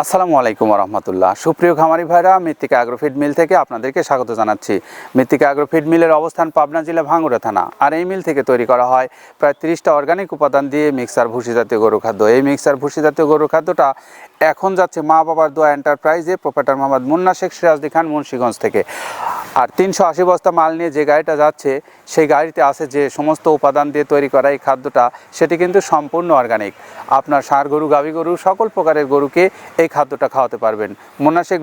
আসসালামু আলাইকুম রহমতুল্লাহ। সুপ্রিয় খামারি ভাইরা, মৃত্তিকা অ্যাগ্রোফিড মিল থেকে আপনাদেরকে স্বাগত জানাচ্ছি। মৃত্তিকা অ্যাগ্রোফিড মিলের অবস্থান পাবনা জেলা ভাঙ্গুড়া থানা। আর এই মিল থেকে তৈরি করা হয় প্রায় 30টা অর্গানিক উপাদান দিয়ে মিক্সার ভুসি জাতীয় গরু খাদ্য। এই মিক্সার ভুসি জাতীয় গরু খাদ্যটা এখন যাচ্ছে মা বাবার দোয়া এন্টারপ্রাইজে, প্রোপাইটার মোহাম্মদ মুন্না শেখ সিরাজদি খান মুন্সিগঞ্জ থেকে। আর 380 বস্তা মাল নিয়ে যে গাড়িটা যাচ্ছে সেই গাড়িতে আছে যে সমস্ত উপাদান দিয়ে তৈরি করা এই খাদ্যটা, সেটি কিন্তু সম্পূর্ণ অর্গানিক। আপনার ষাঁড় গরু, গাভী গরু, সকল প্রকারের গরুকে এই খাদ্যটা খাওয়াতে পারবেন। মুন্না শেখ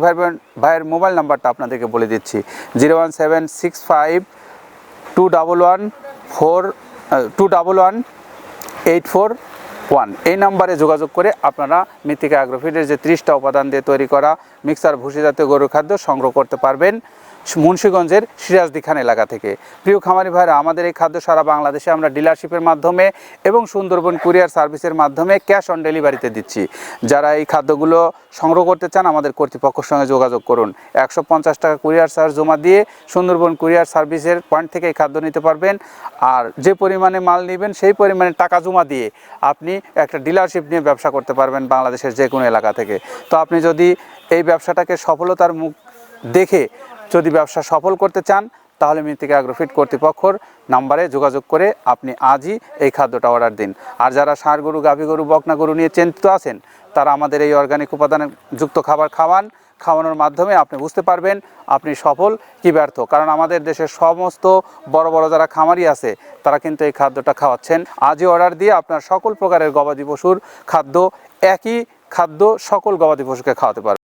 ভাইয়ের মোবাইল নাম্বারটা আপনাদেরকে বলে দিচ্ছি, 01765211841। এই নাম্বারে যোগাযোগ করে আপনারা মৃত্তিকা অ্যাগ্রোফিডের যে 30টা উপাদান দিয়ে তৈরি করা মিক্সার ভুসি জাতীয় গরুর খাদ্য সংগ্রহ করতে পারবেন মুন্সিগঞ্জের সিরাজদি খান এলাকা থেকে। প্রিয় খামারি ভাইরা, আমাদের এই খাদ্য সারা বাংলাদেশে আমরা ডিলারশিপের মাধ্যমে এবং সুন্দরবন কুরিয়ার সার্ভিসের মাধ্যমে ক্যাশ অন ডেলিভারিতে দিচ্ছি। যারা এই খাদ্যগুলো সংগ্রহ করতে চান আমাদের কর্তৃপক্ষের সঙ্গে যোগাযোগ করুন। 150 টাকা কুরিয়ার চার্জ জমা দিয়ে সুন্দরবন কুরিয়ার সার্ভিসের পয়েন্ট থেকে এই খাদ্য নিতে পারবেন। আর যে পরিমাণে মাল নেবেন সেই পরিমাণে টাকা জমা দিয়ে আপনি একটা ডিলারশিপ নিয়ে ব্যবসা করতে পারবেন বাংলাদেশের যে কোনো এলাকা থেকে। তো আপনি যদি এই ব্যবসাটাকে সফলতার মুখ দেখে যদি ব্যবসা সফল করতে চান, তাহলে মৃত্তিকা অ্যাগ্রোফিড কর্তৃপক্ষর নাম্বারে যোগাযোগ করে আপনি আজই এই খাদ্যটা অর্ডার দিন। আর যারা ষাঁড় গরু, গাভী গরু, বকনা গরু নিয়ে চিন্তিত আছেন, তারা আমাদের এই অর্গানিক উপাদানে যুক্ত খাবার খাওয়ানোর মাধ্যমে আপনি বুঝতে পারবেন আপনি সফল কি ব্যর্থ। কারণ আমাদের দেশের সমস্ত বড় বড় যারা খামারি আছে তারা কিন্তু এই খাদ্যটা খাওয়াচ্ছেন। আজই অর্ডার দিয়ে আপনার সকল প্রকারের গবাদি পশুর খাদ্য, একই খাদ্য সকল গবাদি পশুকে খাওয়াতে পারবেন।